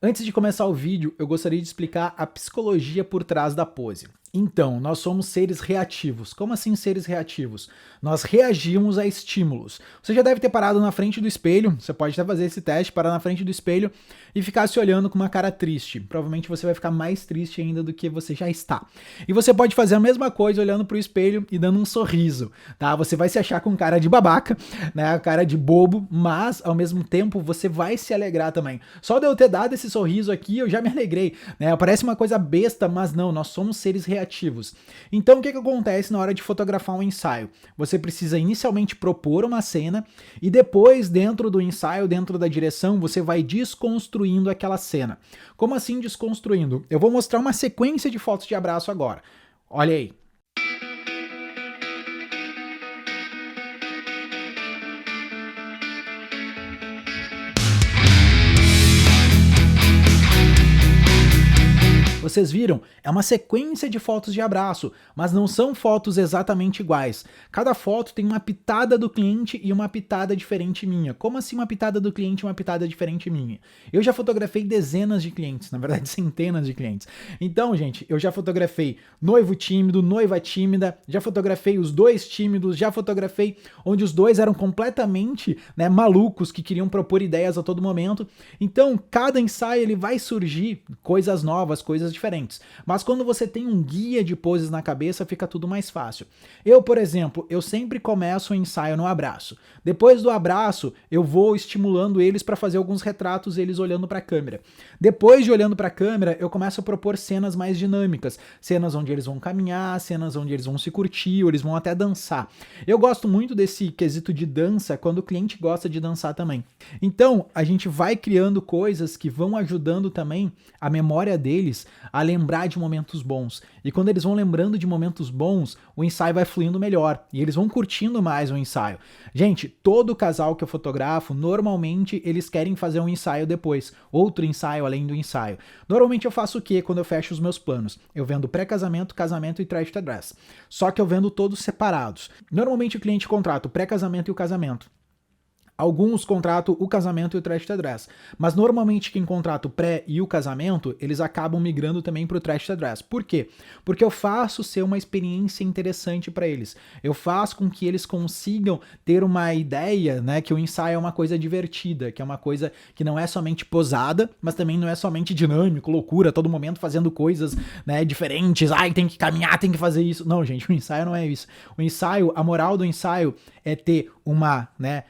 Antes de começar o vídeo, eu gostaria de explicar a psicologia por trás da pose. Então, nós somos seres reativos. Como assim seres reativos? Nós reagimos a estímulos. Você já deve ter parado na frente do espelho, você pode até fazer esse teste, parar na frente do espelho e ficar se olhando com uma cara triste. Provavelmente você vai ficar mais triste ainda do que você já está. E você pode fazer a mesma coisa olhando para o espelho e dando um sorriso, tá? Você vai se achar com cara de babaca, né? Cara de bobo, mas ao mesmo tempo você vai se alegrar também. Só de eu ter dado esse sorriso aqui, eu já me alegrei, né? Parece uma coisa besta, mas não, nós somos seres reativos. Então o que acontece na hora de fotografar um ensaio? Você precisa inicialmente propor uma cena e depois dentro do ensaio, dentro da direção, você vai desconstruindo aquela cena. Como assim desconstruindo? Eu vou mostrar uma sequência de fotos de abraço agora. Olha aí. Vocês viram? É uma sequência de fotos de abraço, mas não são fotos exatamente iguais. Cada foto tem uma pitada do cliente e uma pitada diferente minha. Como assim uma pitada do cliente e uma pitada diferente minha? Eu já fotografei dezenas de clientes, na verdade centenas de clientes. Então, gente, eu já fotografei noivo tímido, noiva tímida, já fotografei os dois tímidos, já fotografei onde os dois eram completamente, né, malucos, que queriam propor ideias a todo momento. Então, cada ensaio ele vai surgir coisas novas, coisas diferentes. Mas quando você tem um guia de poses na cabeça, fica tudo mais fácil. Eu, por exemplo, eu sempre começo o ensaio no abraço. Depois do abraço, eu vou estimulando eles para fazer alguns retratos, eles olhando para a câmera. Depois de olhando para a câmera, eu começo a propor cenas mais dinâmicas, cenas onde eles vão caminhar, cenas onde eles vão se curtir, ou eles vão até dançar. Eu gosto muito desse quesito de dança quando o cliente gosta de dançar também. Então, a gente vai criando coisas que vão ajudando também a memória deles a lembrar de momentos bons. E quando eles vão lembrando de momentos bons, o ensaio vai fluindo melhor e eles vão curtindo mais o ensaio. Gente, todo casal que eu fotografo, normalmente eles querem fazer um ensaio depois, outro ensaio além do ensaio. Normalmente eu faço o quê quando eu fecho os meus planos? Eu vendo pré-casamento, casamento e trash to dress. Só que eu vendo todos separados. Normalmente o cliente contrata o pré-casamento e o casamento. Alguns contratam o casamento e o trash to dress, mas normalmente quem contrata o pré e o casamento, eles acabam migrando também para o trash to dress. Por quê? Porque eu faço ser uma experiência interessante para eles. Eu faço com que eles consigam ter uma ideia, né, que o ensaio é uma coisa divertida, que é uma coisa que não é somente posada, mas também não é somente dinâmico, loucura, todo momento fazendo coisas, né, diferentes. Ai, tem que caminhar, tem que fazer isso. Não, gente, o ensaio não é isso. O ensaio, a moral do ensaio é ter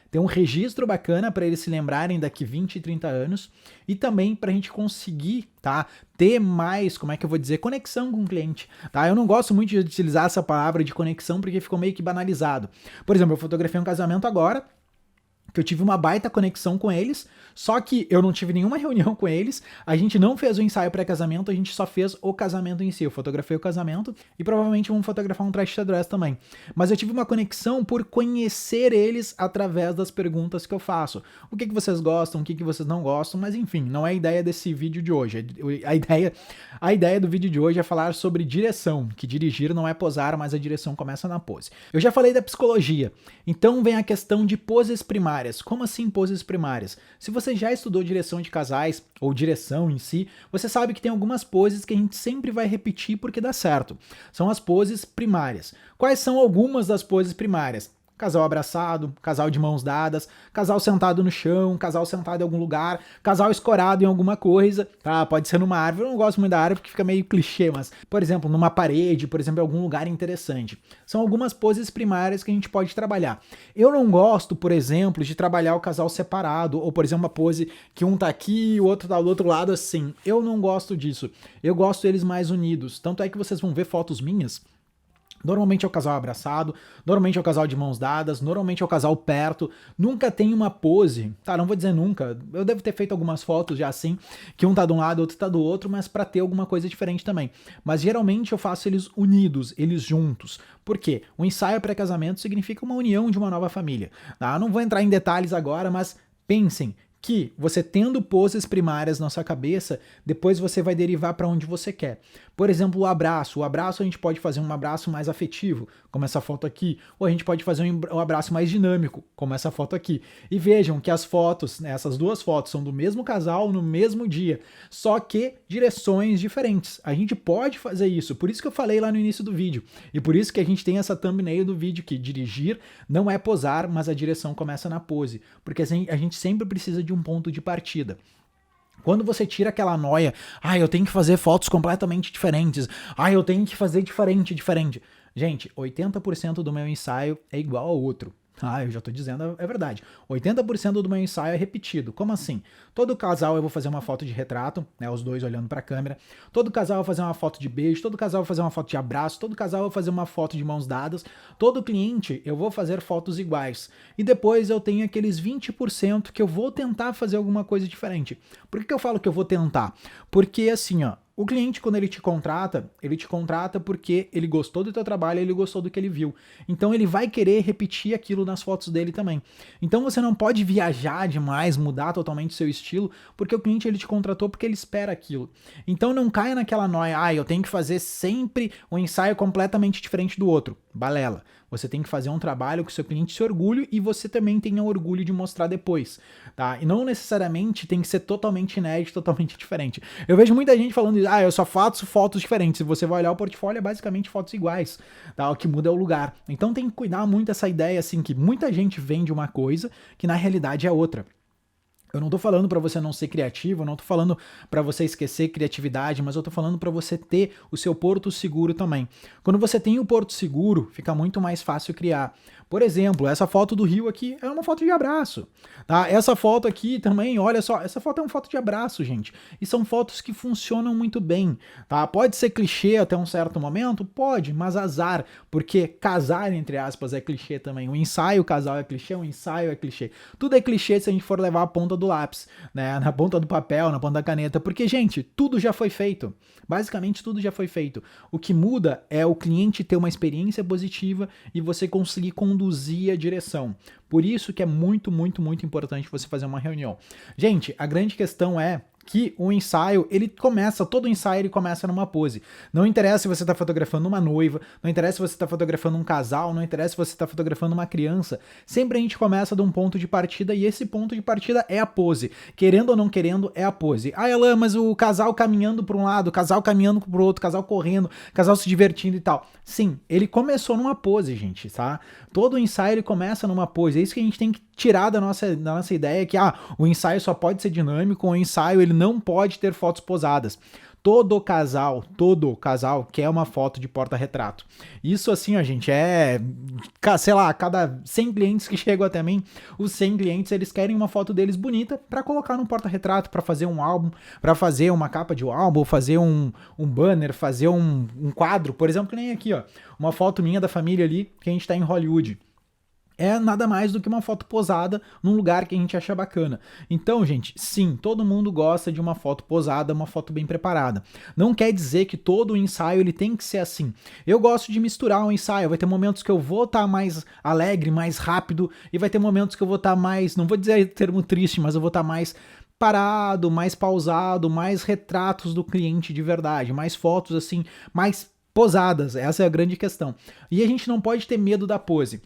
ter um registro bacana para eles se lembrarem daqui 20, 30 anos e também para a gente conseguir, tá, ter mais, como é que eu vou dizer, conexão com o cliente, tá? Eu não gosto muito de utilizar essa palavra de conexão porque ficou meio que banalizado. Por exemplo, eu fotografei um casamento agora, que eu tive uma baita conexão com eles, só que eu não tive nenhuma reunião com eles, a gente não fez o ensaio pré-casamento, a gente só fez o casamento em si. Eu fotografei o casamento e provavelmente vamos fotografar um trash to dress também. Mas eu tive uma conexão por conhecer eles através das perguntas que eu faço. O que vocês gostam, o que vocês não gostam, mas enfim, não é a ideia desse vídeo de hoje. A ideia do vídeo de hoje é falar sobre direção, que dirigir não é posar, mas a direção começa na pose. Eu já falei da psicologia, então vem a questão de poses primárias. Como assim poses primárias? Se você já estudou direção de casais, ou direção em si, você sabe que tem algumas poses que a gente sempre vai repetir porque dá certo. São as poses primárias. Quais são algumas das poses primárias? Casal abraçado, casal de mãos dadas, casal sentado no chão, casal sentado em algum lugar, casal escorado em alguma coisa, tá? Pode ser numa árvore, eu não gosto muito da árvore porque fica meio clichê, mas, por exemplo, numa parede, por exemplo, em algum lugar interessante. São algumas poses primárias que a gente pode trabalhar. Eu não gosto, por exemplo, de trabalhar o casal separado, ou, por exemplo, uma pose que um tá aqui e o outro tá do outro lado assim. Eu não gosto disso. Eu gosto deles mais unidos. Tanto é que vocês vão ver fotos minhas. Normalmente é o casal abraçado, normalmente é o casal de mãos dadas, normalmente é o casal perto, nunca tem uma pose, tá, não vou dizer nunca, eu devo ter feito algumas fotos já assim, que um tá de um lado, outro tá do outro, mas pra ter alguma coisa diferente também. Mas geralmente eu faço eles unidos, eles juntos. Por quê? O ensaio pré-casamento significa uma união de uma nova família, tá? Eu não vou entrar em detalhes agora, mas pensem, que você tendo poses primárias na sua cabeça, depois você vai derivar para onde você quer. Por exemplo, o abraço. O abraço a gente pode fazer um abraço mais afetivo, como essa foto aqui, ou a gente pode fazer um abraço mais dinâmico, como essa foto aqui. E vejam que as fotos, né, essas duas fotos são do mesmo casal no mesmo dia, só que direções diferentes. A gente pode fazer isso, por isso que eu falei lá no início do vídeo, e por isso que a gente tem essa thumbnail do vídeo que dirigir não é posar, mas a direção começa na pose, porque assim, a gente sempre precisa de um ponto de partida. Quando você tira aquela noia, eu tenho que fazer fotos completamente diferentes, eu tenho que fazer diferente. Gente, 80% do meu ensaio é igual ao outro. Eu já tô dizendo, é verdade. 80% do meu ensaio é repetido. Como assim? Todo casal eu vou fazer uma foto de retrato, né, os dois olhando pra câmera. Todo casal eu vou fazer uma foto de beijo, todo casal eu vou fazer uma foto de abraço, todo casal eu vou fazer uma foto de mãos dadas. Todo cliente eu vou fazer fotos iguais. E depois eu tenho aqueles 20% que eu vou tentar fazer alguma coisa diferente. Por que eu falo que eu vou tentar? Porque assim, o cliente, quando ele te contrata porque ele gostou do teu trabalho, ele gostou do que ele viu. Então ele vai querer repetir aquilo nas fotos dele também. Então você não pode viajar demais, mudar totalmente o seu estilo, porque o cliente ele te contratou porque ele espera aquilo. Então não caia naquela noia, eu tenho que fazer sempre um ensaio completamente diferente do outro. Balela. Você tem que fazer um trabalho que o seu cliente se orgulhe e você também tenha orgulho de mostrar depois, tá? E não necessariamente tem que ser totalmente inédito, totalmente diferente. Eu vejo muita gente falando, eu só faço fotos diferentes. Se você vai olhar o portfólio, é basicamente fotos iguais, tá? O que muda é o lugar. Então tem que cuidar muito dessa ideia, assim, que muita gente vende uma coisa que na realidade é outra. Eu não tô falando para você não ser criativo, eu não tô falando para você esquecer criatividade, mas eu tô falando para você ter o seu porto seguro também. Quando você tem o porto seguro, fica muito mais fácil criar. Por exemplo, essa foto do rio aqui é uma foto de abraço, tá? Essa foto aqui também, olha só, essa foto é uma foto de abraço, gente. E são fotos que funcionam muito bem, tá? Pode ser clichê até um certo momento? Pode, mas azar, porque casar, entre aspas, é clichê também. O ensaio, o casal é clichê, o ensaio é clichê. Tudo é clichê se a gente for levar a ponta do lápis, né? Na ponta do papel, na ponta da caneta, porque, gente, tudo já foi feito. Basicamente, tudo já foi feito. O que muda é o cliente ter uma experiência positiva e você conseguir conduzir a direção. Por isso que é muito, muito, muito importante você fazer uma reunião. Gente, a grande questão é que o ensaio, todo ensaio ele começa numa pose. Não interessa se você está fotografando uma noiva, não interessa se você está fotografando um casal, não interessa se você está fotografando uma criança. Sempre a gente começa de um ponto de partida e esse ponto de partida é a pose. Querendo ou não querendo, é a pose. Elan, mas o casal caminhando para um lado, o casal caminhando para o outro, o casal correndo, o casal se divertindo e tal. Sim, ele começou numa pose, gente, tá? Todo ensaio ele começa numa pose. É isso que a gente tem que tirar da nossa ideia que o ensaio só pode ser dinâmico, o ensaio ele não pode ter fotos posadas. Todo casal quer uma foto de porta-retrato. Isso assim, gente, sei lá, cada 100 clientes que chegam até mim, os 100 clientes, eles querem uma foto deles bonita para colocar no porta-retrato, para fazer um álbum, para fazer uma capa de um álbum, fazer um banner, fazer um quadro, por exemplo, que nem aqui, uma foto minha da família ali, que a gente tá em Hollywood. É nada mais do que uma foto posada num lugar que a gente acha bacana. Então, gente, sim, todo mundo gosta de uma foto posada, uma foto bem preparada. Não quer dizer que todo o ensaio ele tem que ser assim. Eu gosto de misturar o ensaio. Vai ter momentos que eu vou estar mais alegre, mais rápido, e vai ter momentos que eu vou estar mais, não vou dizer termo triste, mas eu vou estar mais parado, mais pausado, mais retratos do cliente de verdade, mais fotos assim, mais posadas. Essa é a grande questão. E a gente não pode ter medo da pose.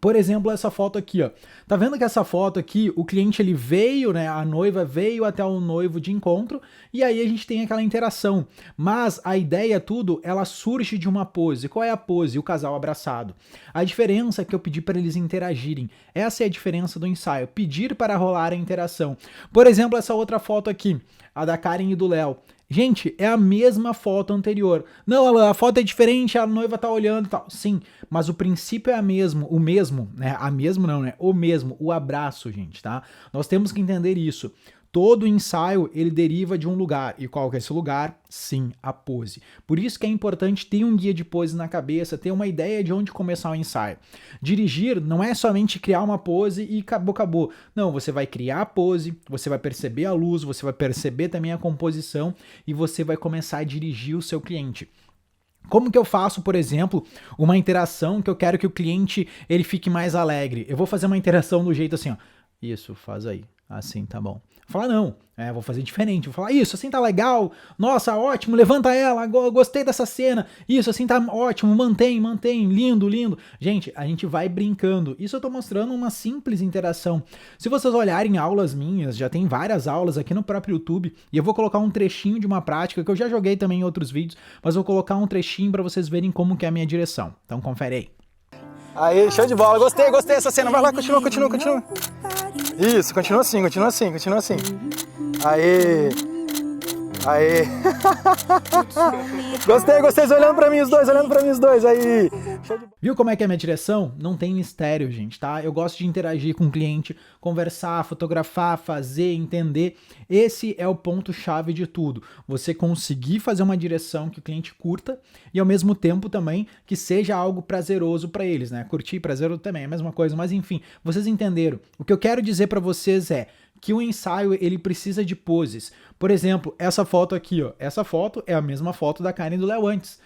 Por exemplo, essa foto aqui, Tá vendo que essa foto aqui, o cliente ele veio, né? A noiva veio até o noivo de encontro e aí a gente tem aquela interação. Mas a ideia tudo, ela surge de uma pose. Qual é a pose? O casal abraçado. A diferença é que eu pedi para eles interagirem. Essa é a diferença do ensaio. Pedir para rolar a interação. Por exemplo, essa outra foto aqui, a da Karen e do Léo. Gente, é a mesma foto anterior. Não, a foto é diferente, a noiva tá olhando e tal. Sim, mas o princípio é o mesmo, né? O abraço, gente, tá? Nós temos que entender isso. Todo ensaio, ele deriva de um lugar. E qual que é esse lugar? Sim, a pose. Por isso que é importante ter um guia de pose na cabeça, ter uma ideia de onde começar o ensaio. Dirigir não é somente criar uma pose e acabou. Não, você vai criar a pose, você vai perceber a luz, você vai perceber também a composição e você vai começar a dirigir o seu cliente. Como que eu faço, por exemplo, uma interação que eu quero que o cliente ele fique mais alegre? Eu vou fazer uma interação do jeito assim, Isso, faz aí. Assim tá bom. Vou falar não, vou fazer diferente, vou falar isso, assim tá legal, nossa, ótimo, levanta ela, gostei dessa cena, isso, assim tá ótimo, mantém, lindo, lindo. Gente, a gente vai brincando, isso eu tô mostrando uma simples interação. Se vocês olharem aulas minhas, já tem várias aulas aqui no próprio YouTube, e eu vou colocar um trechinho de uma prática que eu já joguei também em outros vídeos, mas vou colocar um trechinho pra vocês verem como que é a minha direção. Então confere aí. Aí, show de bola, gostei dessa cena, vai lá, continua. Isso, continua assim. Aí. Gostei, olhando pra mim os dois, aí. Viu como é que é a minha direção? Não tem mistério, gente, tá? Eu gosto de interagir com o cliente, conversar, fotografar, fazer, entender. Esse é o ponto-chave de tudo. Você conseguir fazer uma direção que o cliente curta e ao mesmo tempo também que seja algo prazeroso pra eles, né? Curtir, prazeroso também é a mesma coisa, mas enfim, vocês entenderam. O que eu quero dizer pra vocês é que o ensaio ele precisa de poses. Por exemplo, essa foto aqui, ó. Essa foto é a mesma foto da Karen e do Léo antes.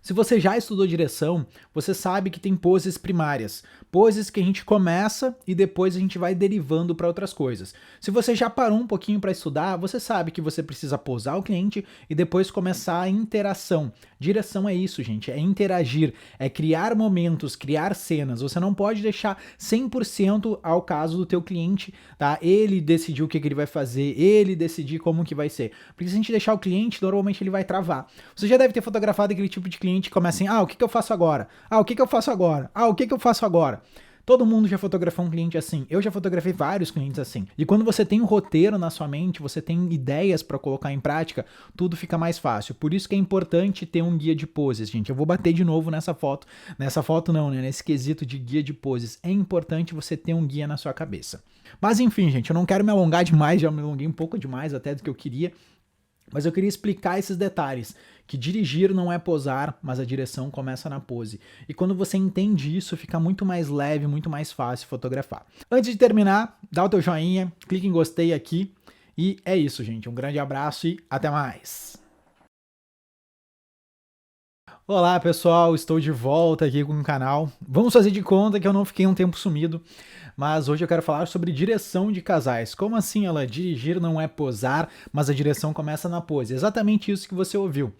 Se você já estudou direção, você sabe que tem poses primárias, poses que a gente começa e depois a gente vai derivando para outras coisas. Se você já parou um pouquinho para estudar, você sabe que você precisa posar o cliente e depois começar a interação. Direção é isso, gente, é interagir, é criar momentos, criar cenas. Você não pode deixar 100% ao caso do teu cliente, tá? Ele decidir o que ele vai fazer, ele decidir como que vai ser. Porque se a gente deixar o cliente, normalmente ele vai travar. Você já deve ter fotografado aquele tipo de cliente que começa assim, o que eu faço agora? O que eu faço agora? O que eu faço agora? Todo mundo já fotografou um cliente assim. Eu já fotografei vários clientes assim. E quando você tem um roteiro na sua mente, você tem ideias para colocar em prática, tudo fica mais fácil. Por isso que é importante ter um guia de poses, gente. Eu vou bater de novo nessa foto. Nessa foto não, né? Nesse quesito de guia de poses. É importante você ter um guia na sua cabeça. Mas enfim, gente, eu não quero me alongar demais, já me alonguei um pouco demais até do que eu queria. Mas eu queria explicar esses detalhes, que dirigir não é posar, mas a direção começa na pose. E quando você entende isso, fica muito mais leve, muito mais fácil fotografar. Antes de terminar, dá o teu joinha, clique em gostei aqui. E é isso, gente. Um grande abraço e até mais! Olá pessoal, estou de volta aqui com o canal. Vamos fazer de conta que eu não fiquei um tempo sumido, mas hoje eu quero falar sobre direção de casais. Como assim, ela dirigir não é posar, mas a direção começa na pose? Exatamente isso que você ouviu.